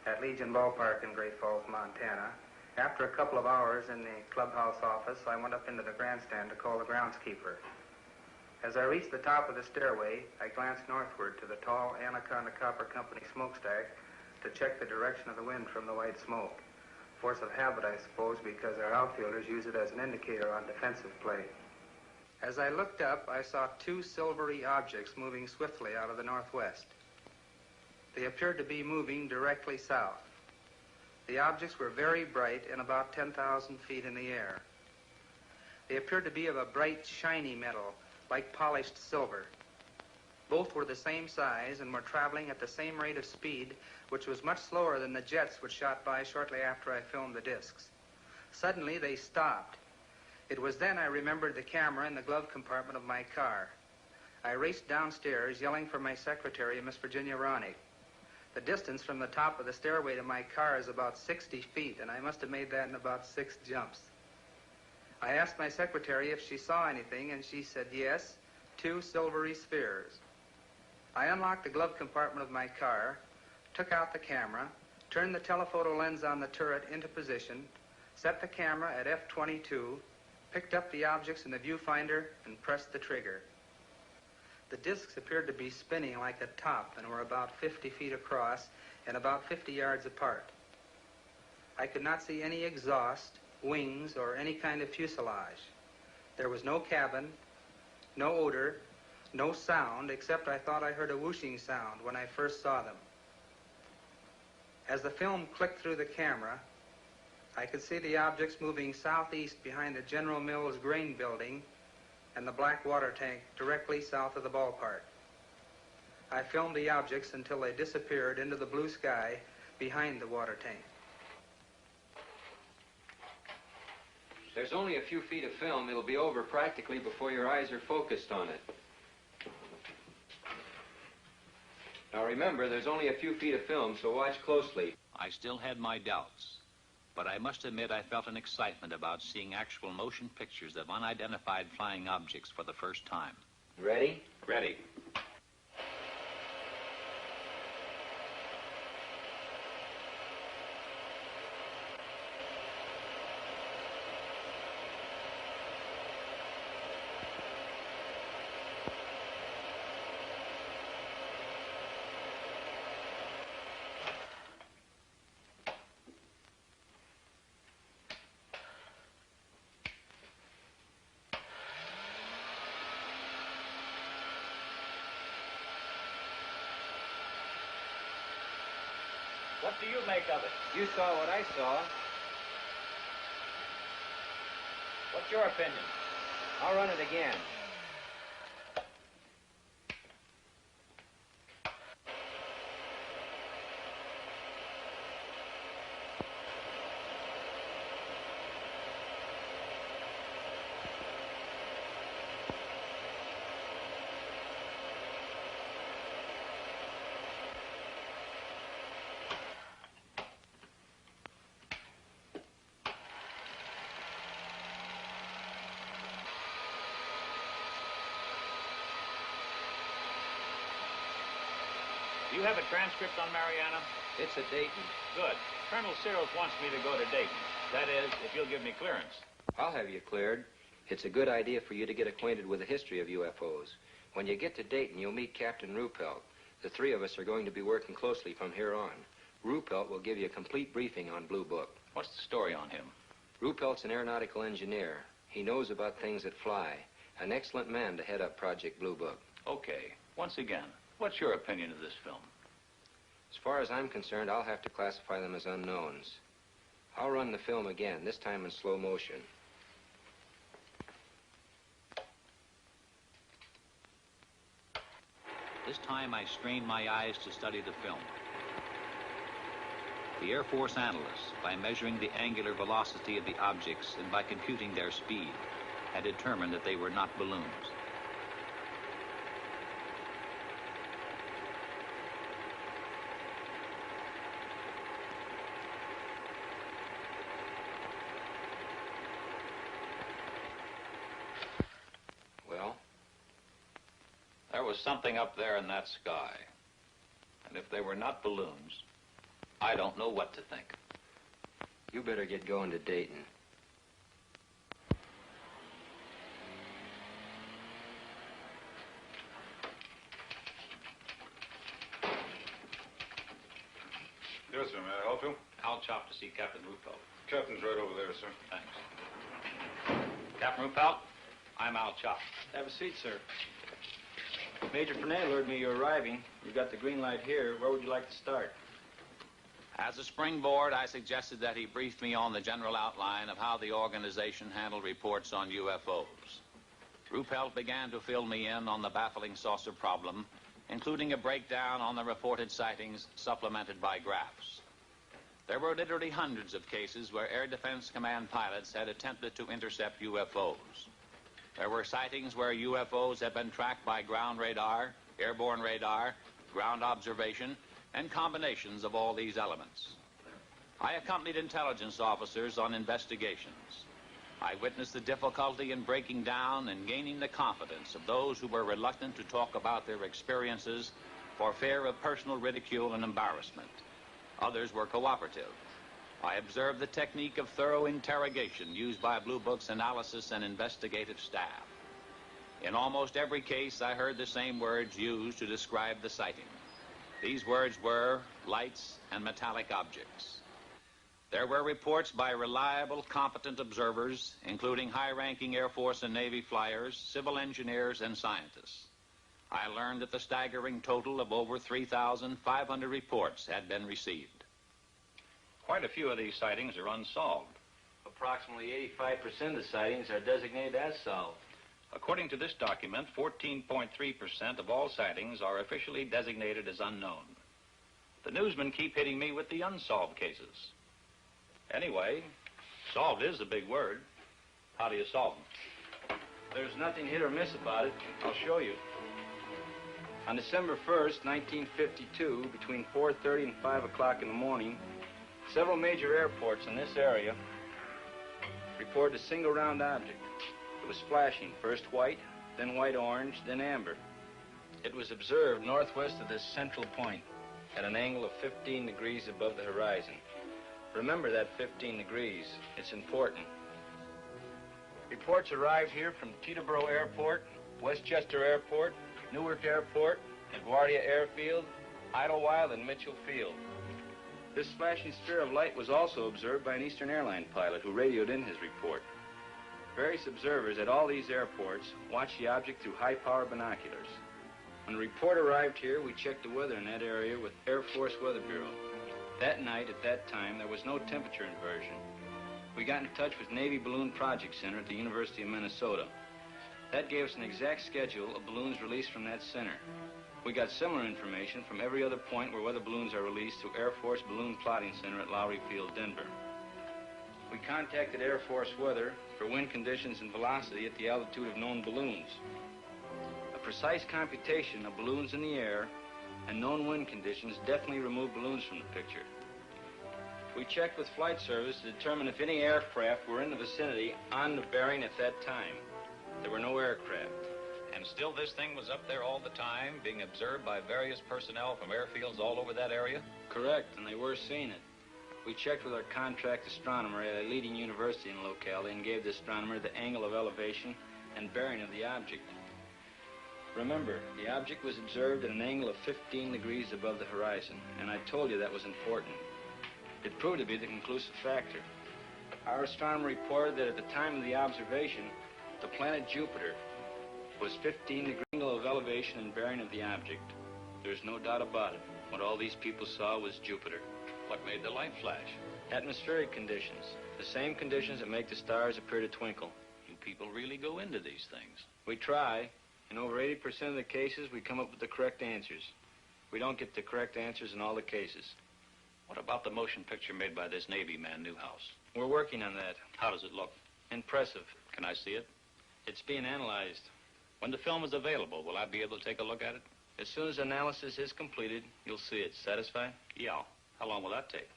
at Legion Ballpark in Great Falls, Montana, after a couple of hours in the clubhouse office, I went up into the grandstand to call the groundskeeper. As I reached the top of the stairway, I glanced northward to the tall Anaconda Copper Company smokestack to check the direction of the wind from the white smoke. Force of habit, I suppose, because our outfielders use it as an indicator on defensive play. As I looked up, I saw two silvery objects moving swiftly out of the northwest. They appeared to be moving directly south. The objects were very bright and about 10,000 feet in the air. They appeared to be of a bright, shiny metal, like polished silver. Both were the same size and were traveling at the same rate of speed, which was much slower than the jets which shot by shortly after I filmed the discs. Suddenly, they stopped. It was then I remembered the camera in the glove compartment of my car. I raced downstairs, yelling for my secretary, Miss Virginia Ronick. The distance from the top of the stairway to my car is about 60 feet, and I must have made that in about 6 jumps. I asked my secretary if she saw anything, and she said yes, 2 silvery spheres. I unlocked the glove compartment of my car, took out the camera, turned the telephoto lens on the turret into position, set the camera at f/22, picked up the objects in the viewfinder, and pressed the trigger. The discs appeared to be spinning like a top and were about 50 feet across and about 50 yards apart. I could not see any exhaust, wings, or any kind of fuselage. There was no cabin, no odor, no sound, except I thought I heard a whooshing sound when I first saw them. As the film clicked through the camera, I could see the objects moving southeast behind the General Mills grain building and the black water tank directly south of the ballpark. I filmed the objects until they disappeared into the blue sky behind the water tank. There's only a few feet of film. It'll be over practically before your eyes are focused on it. Now remember, there's only a few feet of film, so watch closely. I still had my doubts, but I must admit I felt an excitement about seeing actual motion pictures of unidentified flying objects for the first time. Ready? Ready. What do you make of it? You saw what I saw. What's your opinion? I'll run it again. Do you have a transcript on Mariana? It's at Dayton. Good. Colonel Searles wants me to go to Dayton. That is, if you'll give me clearance. I'll have you cleared. It's a good idea for you to get acquainted with the history of UFOs. When you get to Dayton, you'll meet Captain Ruppelt. The 3 of us are going to be working closely from here on. Ruppelt will give you a complete briefing on Blue Book. What's the story on him? Ruppelt's an aeronautical engineer. He knows about things that fly. An excellent man to head up Project Blue Book. Okay. Once again, what's your opinion of this film? As far as I'm concerned, I'll have to classify them as unknowns. I'll run the film again, this time in slow motion. This time I strained my eyes to study the film. The Air Force analysts, by measuring the angular velocity of the objects and by computing their speed, had determined that they were not balloons. Well? There was something up there in that sky. And if they were not balloons, I don't know what to think. You better get going to Dayton. Yes, sir. May I help you? I'll chop to see Captain Ruppelt. Captain's right over there, sir. Thanks. Captain Ruppelt, I'm Al Chop. Have a seat, sir. Major Pernay lured me you're arriving. You've got the green light here. Where would you like to start? As a springboard, I suggested that he brief me on the general outline of how the organization handled reports on UFOs. Ruppelt began to fill me in on the baffling saucer problem, including a breakdown on the reported sightings supplemented by graphs. There were literally hundreds of cases where Air Defense Command pilots had attempted to intercept UFOs. There were sightings where UFOs had been tracked by ground radar, airborne radar, ground observation, and combinations of all these elements. I accompanied intelligence officers on investigations. I witnessed the difficulty in breaking down and gaining the confidence of those who were reluctant to talk about their experiences for fear of personal ridicule and embarrassment. Others were cooperative. I observed the technique of thorough interrogation used by Blue Book's analysis and investigative staff. In almost every case, I heard the same words used to describe the sighting. These words were lights and metallic objects. There were reports by reliable, competent observers, including high-ranking Air Force and Navy flyers, civil engineers, and scientists. I learned that the staggering total of over 3,500 reports had been received. Quite a few of these sightings are unsolved. Approximately 85% of the sightings are designated as solved. According to this document, 14.3% of all sightings are officially designated as unknown. The newsmen keep hitting me with the unsolved cases. Anyway, solved is a big word. How do you solve them? There's nothing hit or miss about it. I'll show you. On December 1st, 1952, between 4:30 and 5 o'clock in the morning, several major airports in this area reported a single round object. It was flashing, first white, then white-orange, then amber. It was observed northwest of this central point at an angle of 15 degrees above the horizon. Remember that 15 degrees. It's important. Reports arrived here from Teterboro Airport, Westchester Airport, Newark Airport, LaGuardia Airfield, Idlewild, and Mitchell Field. This flashing sphere of light was also observed by an Eastern Airline pilot who radioed in his report. Various observers at all these airports watched the object through high-power binoculars. When the report arrived here, we checked the weather in that area with Air Force Weather Bureau. That night, at that time, there was no temperature inversion. We got in touch with Navy Balloon Project Center at the University of Minnesota. That gave us an exact schedule of balloons released from that center. We got similar information from every other point where weather balloons are released through Air Force Balloon Plotting Center at Lowry Field, Denver. We contacted Air Force Weather for wind conditions and velocity at the altitude of known balloons. A precise computation of balloons in the air and known wind conditions definitely removed balloons from the picture. We checked with Flight Service to determine if any aircraft were in the vicinity on the bearing at that time. There were no aircraft. And still this thing was up there all the time, being observed by various personnel from airfields all over that area? Correct, and they were seeing it. We checked with our contract astronomer at a leading university in the locality and gave the astronomer the angle of elevation and bearing of the object. Remember, the object was observed at an angle of 15 degrees above the horizon, and I told you that was important. It proved to be the conclusive factor. Our astronomer reported that at the time of the observation, the planet Jupiter was 15 degrees angle of elevation and bearing of the object. There's no doubt about it. What all these people saw was Jupiter. What made the light flash? Atmospheric conditions. The same conditions that make the stars appear to twinkle. You people really go into these things. We try. In over 80% of the cases, we come up with the correct answers. We don't get the correct answers in all the cases. What about the motion picture made by this Navy man, Newhouse? We're working on that. How does it look? Impressive. Can I see it? It's being analyzed. When the film is available, will I be able to take a look at it? As soon as analysis is completed, you'll see it. Satisfied? Yeah. How long will that take?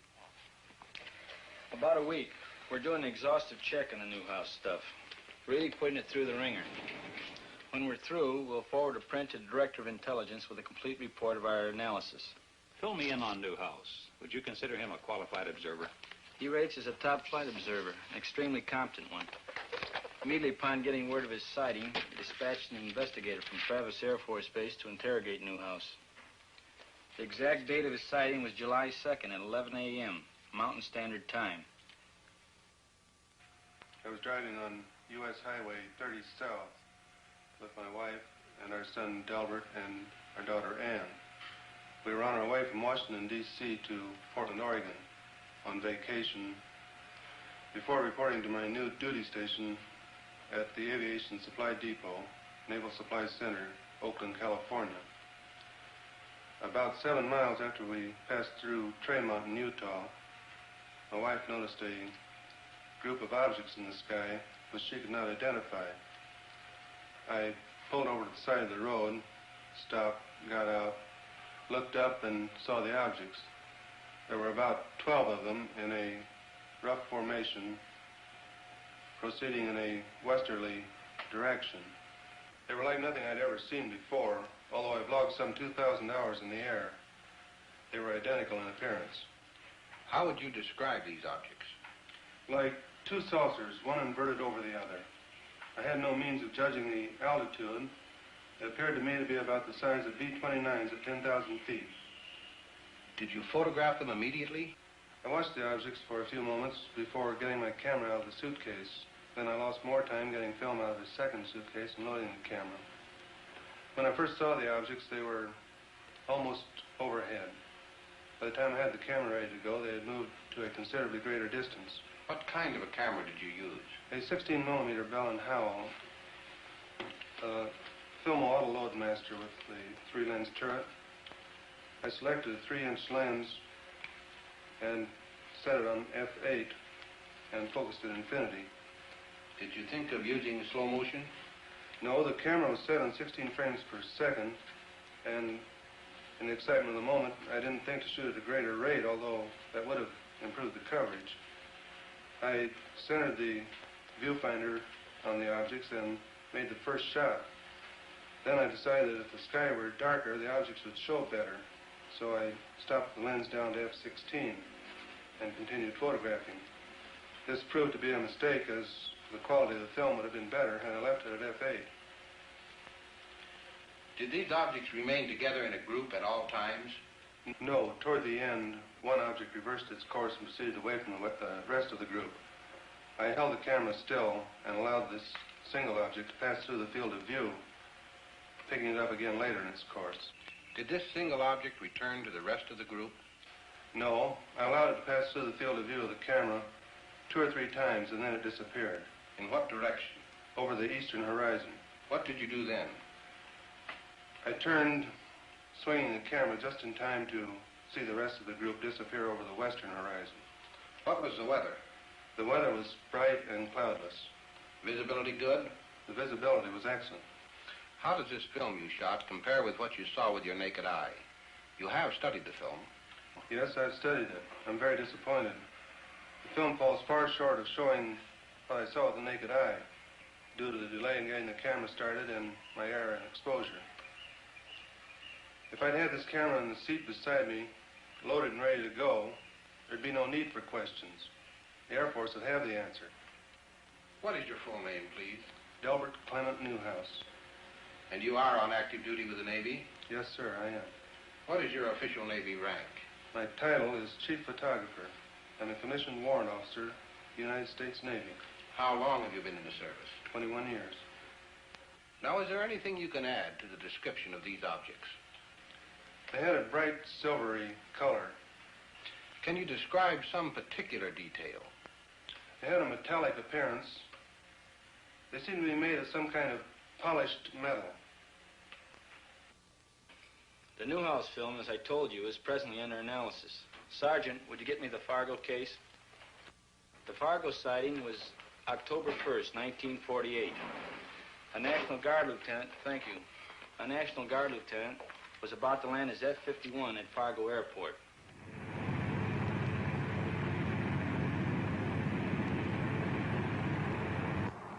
About a week. We're doing an exhaustive check on the Newhouse stuff. Really putting it through the ringer. When we're through, we'll forward a print to the Director of Intelligence with a complete report of our analysis. Fill me in on Newhouse. Would you consider him a qualified observer? He rates as a top flight observer, an extremely competent one. Immediately upon getting word of his sighting, he dispatched an investigator from Travis Air Force Base to interrogate Newhouse. The exact date of his sighting was July 2nd at 11 a.m., Mountain Standard Time. I was driving on U.S. Highway 30 South with my wife and our son Delbert and our daughter Ann. We were on our way from Washington, D.C. to Portland, Oregon on vacation before reporting to my new duty station at the Aviation Supply Depot, Naval Supply Center, Oakland, California. About 7 miles after we passed through Tremont in Utah, my wife noticed a group of objects in the sky which she could not identify. I pulled over to the side of the road, stopped, got out, looked up and saw the objects. There were about 12 of them in a rough formation, proceeding in a westerly direction. They were like nothing I'd ever seen before, although I've logged some 2,000 hours in the air. They were identical in appearance. How would you describe these objects? Like two saucers, one inverted over the other. I had no means of judging the altitude. It appeared to me to be about the size of B-29s at 10,000 feet. Did you photograph them immediately? I watched the objects for a few moments before getting my camera out of the suitcase. Then I lost more time getting film out of the second suitcase and loading the camera. When I first saw the objects, they were almost overhead. By the time I had the camera ready to go, they had moved to a considerably greater distance. What kind of a camera did you use? A 16mm Bell & Howell, Filmo Auto Loadmaster with the 3-lens turret. I selected a 3-inch lens and set it on f8 and focused at infinity. Did you think of using slow motion? No, the camera was set on 16 frames per second, and in the excitement of the moment, I didn't think to shoot at a greater rate, although that would have improved the coverage. I centered the viewfinder on the objects and made the first shot. Then I decided that if the sky were darker, the objects would show better. So I stopped the lens down to f16 and continued photographing. This proved to be a mistake, as the quality of the film would have been better had I left it at f8. Did these objects remain together in a group at all times? No. Toward the end, one object reversed its course and proceeded away from the rest of the group. I held the camera still and allowed this single object to pass through the field of view, picking it up again later in its course. Did this single object return to the rest of the group? No. I allowed it to pass through the field of view of the camera 2 or 3 times, and then it disappeared. In what direction? Over the eastern horizon. What did you do then? I turned, swinging the camera just in time to see the rest of the group disappear over the western horizon. What was the weather? The weather was bright and cloudless. Visibility good? The visibility was excellent. How does this film you shot compare with what you saw with your naked eye? You have studied the film. Yes, I've studied it. I'm very disappointed. The film falls far short of showing what I saw with the naked eye, due to the delay in getting the camera started and my error in exposure. If I'd had this camera in the seat beside me, loaded and ready to go, there'd be no need for questions. The Air Force would have the answer. What is your full name, please? Delbert Clement Newhouse. And you are on active duty with the Navy? Yes, sir, I am. What is your official Navy rank? My title is Chief Photographer. I'm a commissioned warrant officer, United States Navy. How long have you been in the service? 21 years. Now, is there anything you can add to the description of these objects? They had a bright silvery color. Can you describe some particular detail? They had a metallic appearance. They seemed to be made of some kind of polished metal. The Newhouse film, as I told you, is presently under analysis. Sergeant, would you get me the Fargo case? The Fargo sighting was October 1st, 1948. A National Guard lieutenant, thank you, a National Guard lieutenant was about to land his F-51 at Fargo Airport.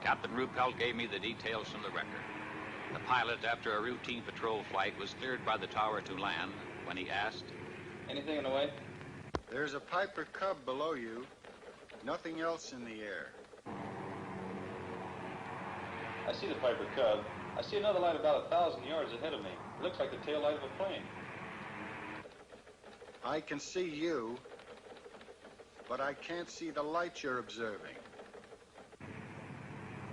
Captain Ruppelt gave me the details from the record. The pilot, after a routine patrol flight, was cleared by the tower to land when he asked, "Anything in the way?" There's a Piper Cub below you. Nothing else in the air. I see the Piper Cub. I see another light about 1,000 yards ahead of me. It looks like the tail light of a plane. I can see you, but I can't see the light you're observing.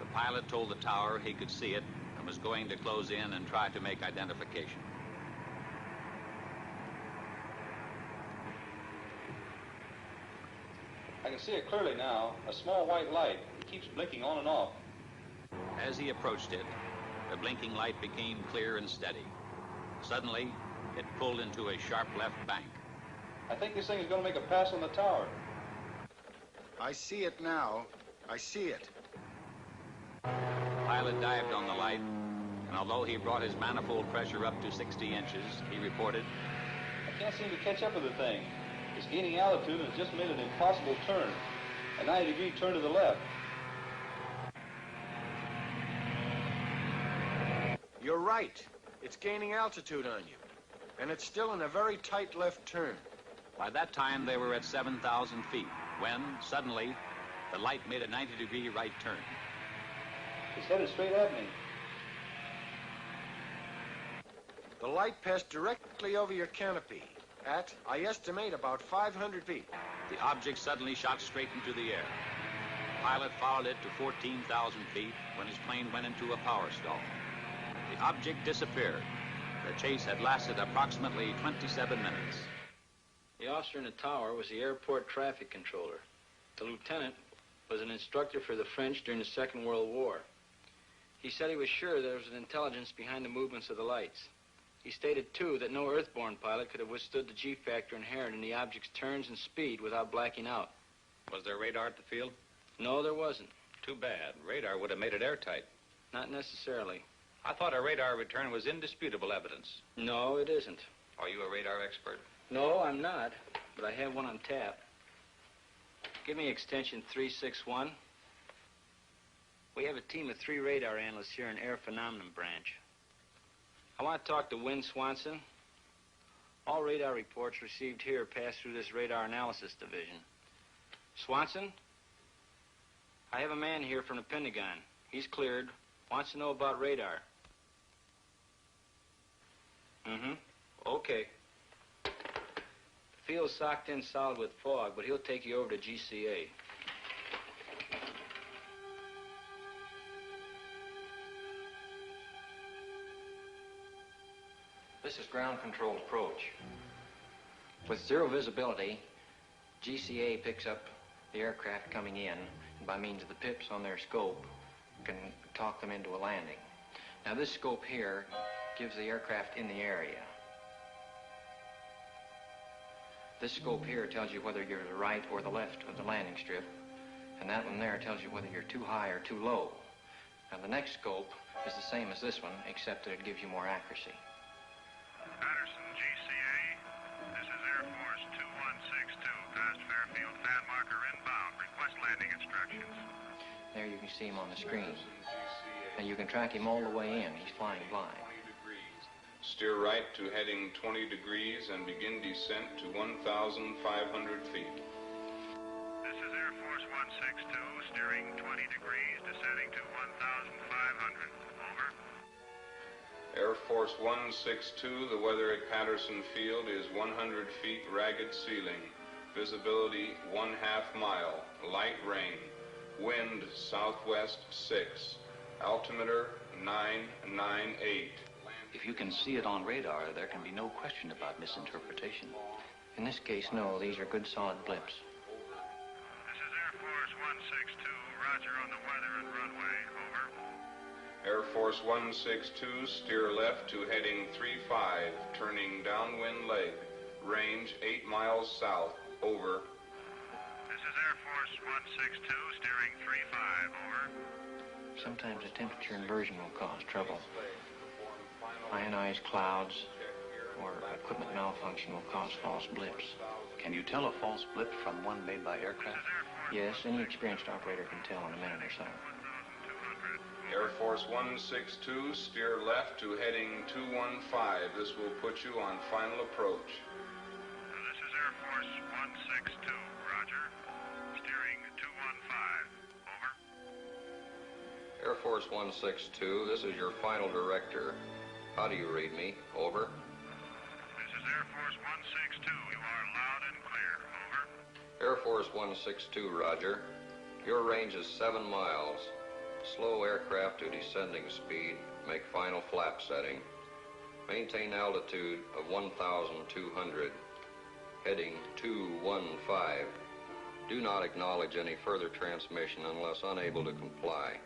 the pilot told the tower he could see it and was going to close in and try to make identification. I can see it clearly now. A small white light. It keeps blinking on and off. As he approached it, the blinking light became clear and steady. Suddenly, it pulled into a sharp left bank. I think this thing is going to make a pass on the tower. I see it now. I see it. The pilot dived on the light, and although he brought his manifold pressure up to 60 inches, he reported, Can't seem to catch up with the thing. It's gaining altitude and has just made an impossible turn. A 90-degree turn to the left. You're right. It's gaining altitude on you. And it's still in a very tight left turn. By that time, they were at 7,000 feet, when, suddenly, the light made a 90-degree right turn. It's headed straight at me. The light passed directly over your canopy at, I estimate, about 500 feet. The object suddenly shot straight into the air. The pilot followed it to 14,000 feet when his plane went into a power stall. The object disappeared. The chase had lasted approximately 27 minutes. The officer in the tower was the airport traffic controller. The lieutenant was an instructor for the French during the Second World War. He said he was sure there was an intelligence behind the movements of the lights. He stated, too, that no earthborn pilot could have withstood the G-factor inherent in the object's turns and speed without blacking out. Was there radar at the field? No, there wasn't. Too bad. Radar would have made it airtight. Not necessarily. I thought a radar return was indisputable evidence. No, it isn't. Are you a radar expert? No, I'm not, but I have one on tap. Give me extension 361. We have a team of 3 radar analysts here in Air Phenomenon Branch. I want to talk to Wynne Swanson. All radar reports received here pass through this radar analysis division. Swanson? I have a man here from the Pentagon. He's cleared. Wants to know about radar. Okay. The field's socked in solid with fog, but he'll take you over to GCA. This is ground control approach. With zero visibility, GCA picks up the aircraft coming in, and by means of the pips on their scope, can talk them into a landing. Now this scope here gives the aircraft in the area. This scope here tells you whether you're to the right or the left of the landing strip, and that one there tells you whether you're too high or too low. Now the next scope is the same as this one, except that it gives you more accuracy. Patterson, GCA. This is Air Force 2162, past Fairfield, fan marker inbound. Request landing instructions. There you can see him on the screen. And you can track him all the way in. He's flying blind. Steer right to heading 20 degrees and begin descent to 1,500 feet. This is Air Force 162, steering 20 degrees, descending to 1,500. Over. Air Force 162, the weather at Patterson Field is 100 feet ragged ceiling. Visibility 1/2 mile. Light rain. Wind southwest 6. Altimeter 998. If you can see it on radar, there can be no question about misinterpretation. In this case, no, these are good solid blips. This is Air Force 162, roger on the weather and runway. Over. Air Force 162, steer left to heading 35, turning downwind leg. Range 8 miles south. Over. This is Air Force 162, steering 35. Over. Sometimes a temperature inversion will cause trouble. Ionized clouds or equipment malfunction will cause false blips. Can you tell a false blip from one made by aircraft? Yes, any experienced operator can tell in a minute or so. Air Force 162, steer left to heading 215. This will put you on final approach. This is Air Force 162, roger. Steering 215. Over. Air Force 162, this is your final director. How do you read me? Over. This is Air Force 162. You are loud and clear. Over. Air Force 162, roger. Your range is 7 miles. Slow aircraft to descending speed. Make final flap setting. Maintain altitude of 1,200. Heading 215. Do not acknowledge any further transmission unless unable to comply.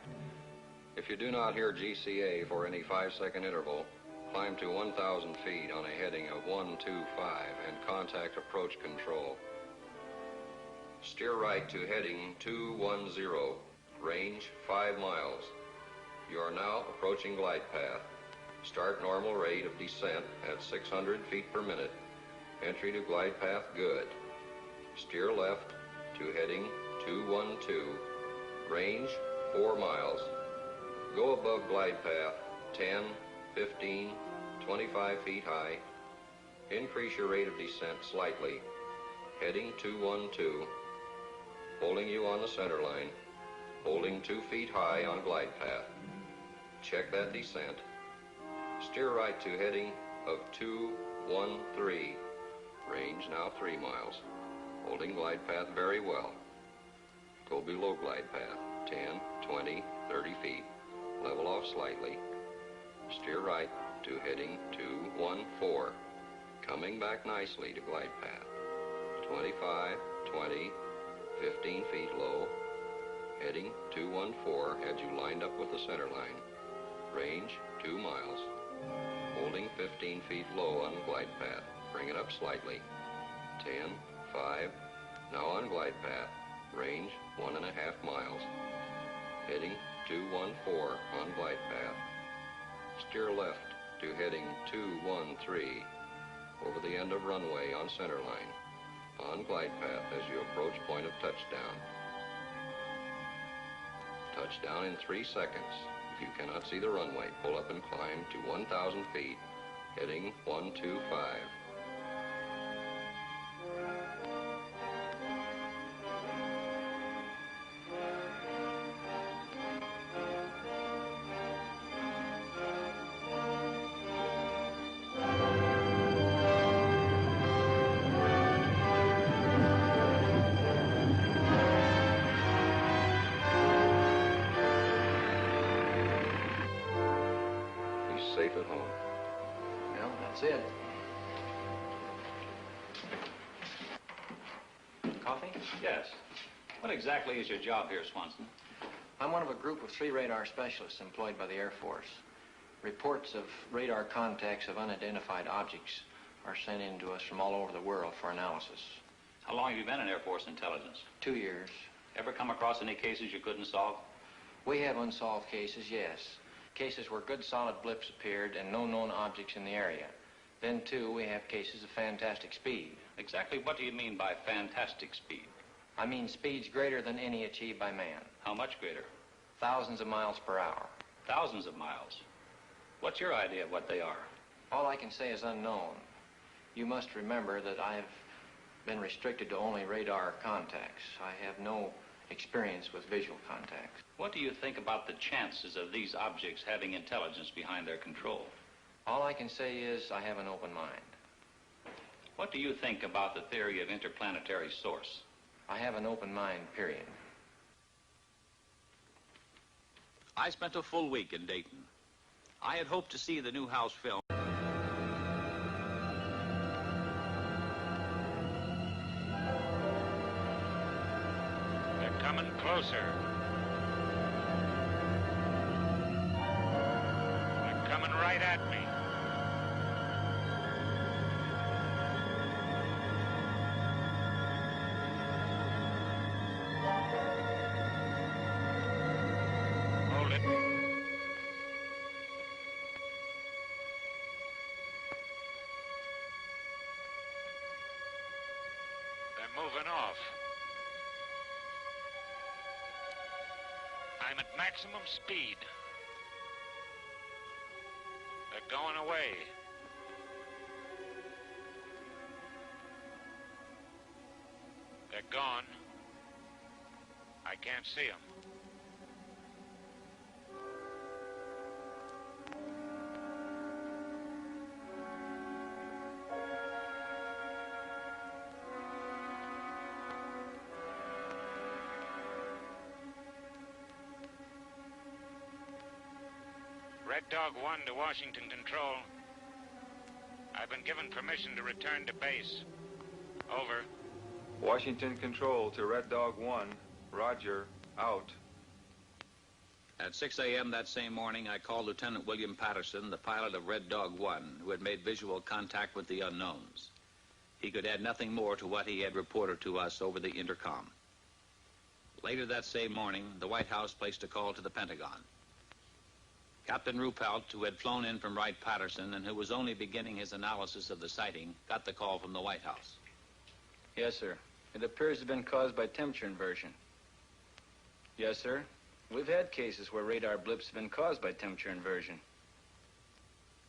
If you do not hear GCA for any 5-second interval, climb to 1,000 feet on a heading of 125 and contact approach control. Steer right to heading 210, range 5 miles. You are now approaching glide path. Start normal rate of descent at 600 feet per minute. Entry to glide path good. Steer left to heading 212. Range 4 miles. Go above glide path 10, 15, 25 feet high. Increase your rate of descent slightly. Heading 212. Holding you on the center line. Holding 2 feet high on glide path. Check that descent. Steer right to heading of 213. Range now 3 miles. Holding glide path very well. Go below glide path 10, 20, 30 feet. Level off slightly. Steer right to heading 214. Coming back nicely to glide path. 25, 20, 15 feet low. Heading 214 had you lined up with the center line. Range 2 miles. Holding 15 feet low on glide path. Bring it up slightly. 10, 5. Now on glide path. Range 1.5 miles. Heading 214 on glide path. Steer left to heading 213 over the end of runway on center line. On glide path as you approach point of touchdown. Touchdown in 3 seconds. If you cannot see the runway, pull up and climb to 1,000 feet, heading 125. Safe at home. Well, that's it. Coffee? Yes. What exactly is your job here, Swanson? I'm one of a group of 3 radar specialists employed by the Air Force. Reports of radar contacts of unidentified objects are sent in to us from all over the world for analysis. How long have you been in Air Force intelligence? 2 years. Ever come across any cases you couldn't solve? We have unsolved cases, yes. Cases where good solid blips appeared and no known objects in the area. Then, too, we have cases of fantastic speed. Exactly what do you mean by fantastic speed? I mean speeds greater than any achieved by man. How much greater? Thousands of miles per hour. Thousands of miles. What's your idea of what they are? All I can say is unknown. You must remember that I've been restricted to only radar contacts. I have no experience with visual contacts. What do you think about the chances of these objects having intelligence behind their control? All I can say is I have an open mind. What do you think about the theory of interplanetary source? I have an open mind, period. I spent a full week in Dayton. I had hoped to see the new house film. They're coming closer. They're coming right at me. Hold it. They're moving off. I'm at maximum speed. They're going away. They're gone. I can't see them. Red Dog 1 to Washington Control. I've been given permission to return to base. Over. Washington Control to Red Dog 1. Roger. Out. At 6 a.m. that same morning, I called Lieutenant William Patterson, the pilot of Red Dog 1, who had made visual contact with the unknowns. He could add nothing more to what he had reported to us over the intercom. Later that same morning, the White House placed a call to the Pentagon. Captain Ruppelt, who had flown in from Wright-Patterson and who was only beginning his analysis of the sighting, got the call from the White House. Yes, sir. It appears to have been caused by temperature inversion. Yes, sir. We've had cases where radar blips have been caused by temperature inversion.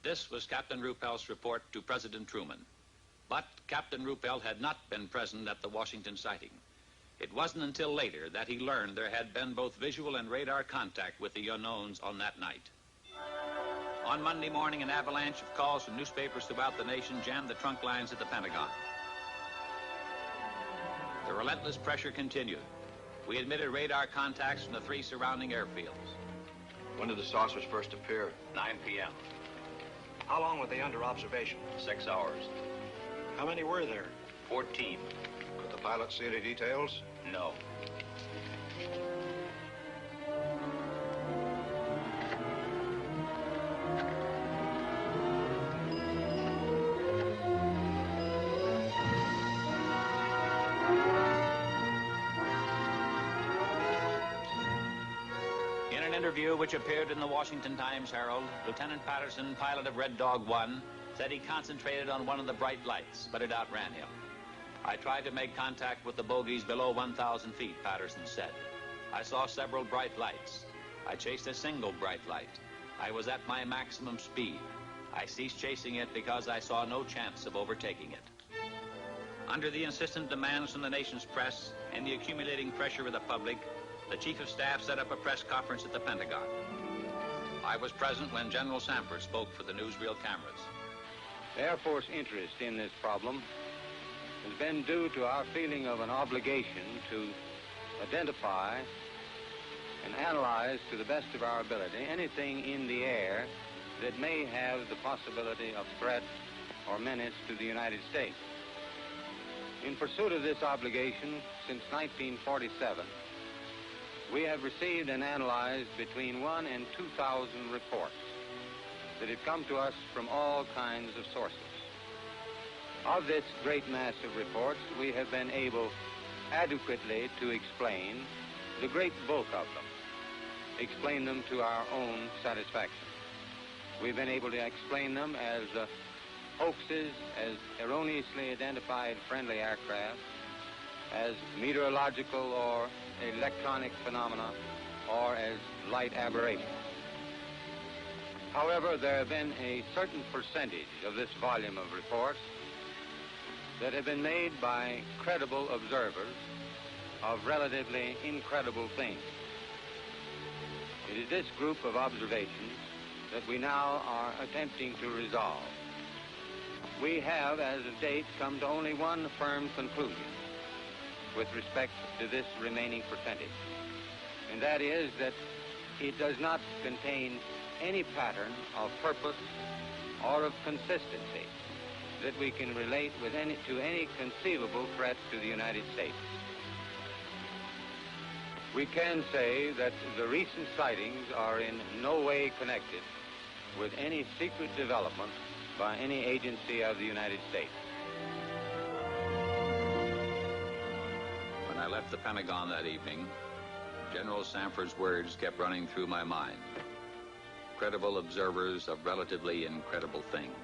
This was Captain Ruppelt's report to President Truman. But Captain Ruppelt had not been present at the Washington sighting. It wasn't until later that he learned there had been both visual and radar contact with the unknowns on that night. On Monday morning, an avalanche of calls from newspapers throughout the nation jammed the trunk lines at the Pentagon. The relentless pressure continued. We admitted radar contacts from the 3 surrounding airfields. When did the saucers first appear? 9 p.m. How long were they under observation? 6 hours. How many were there? 14. Could the pilot see any details? No. In an interview which appeared in the Washington Times-Herald, Lieutenant Patterson, pilot of Red Dog 1, said he concentrated on one of the bright lights, but it outran him. I tried to make contact with the bogies below 1,000 feet, Patterson said. I saw several bright lights. I chased a single bright light. I was at my maximum speed. I ceased chasing it because I saw no chance of overtaking it. Under the insistent demands from the nation's press and the accumulating pressure of the public, the Chief of Staff set up a press conference at the Pentagon. I was present when General Sanford spoke for the newsreel cameras. The Air Force interest in this problem has been due to our feeling of an obligation to identify and analyze to the best of our ability anything in the air that may have the possibility of threat or menace to the United States. In pursuit of this obligation, since 1947, we have received and analyzed between 1,000 and 2,000 reports that have come to us from all kinds of sources. Of this great mass of reports, we have been able adequately to explain the great bulk of them, explain them to our own satisfaction. We've been able to explain them as hoaxes, as erroneously identified friendly aircraft, as meteorological or electronic phenomena, or as light aberrations. However, there have been a certain percentage of this volume of reports that have been made by credible observers of relatively incredible things. It is this group of observations that we now are attempting to resolve. We have, as of date, come to only one firm conclusion with respect to this remaining percentage, and that is that it does not contain any pattern of purpose or of consistency that we can relate with to any conceivable threat to the United States. We can say that the recent sightings are in no way connected with any secret development by any agency of the United States. When I left the Pentagon that evening, General Sanford's words kept running through my mind. Credible observers of relatively incredible things.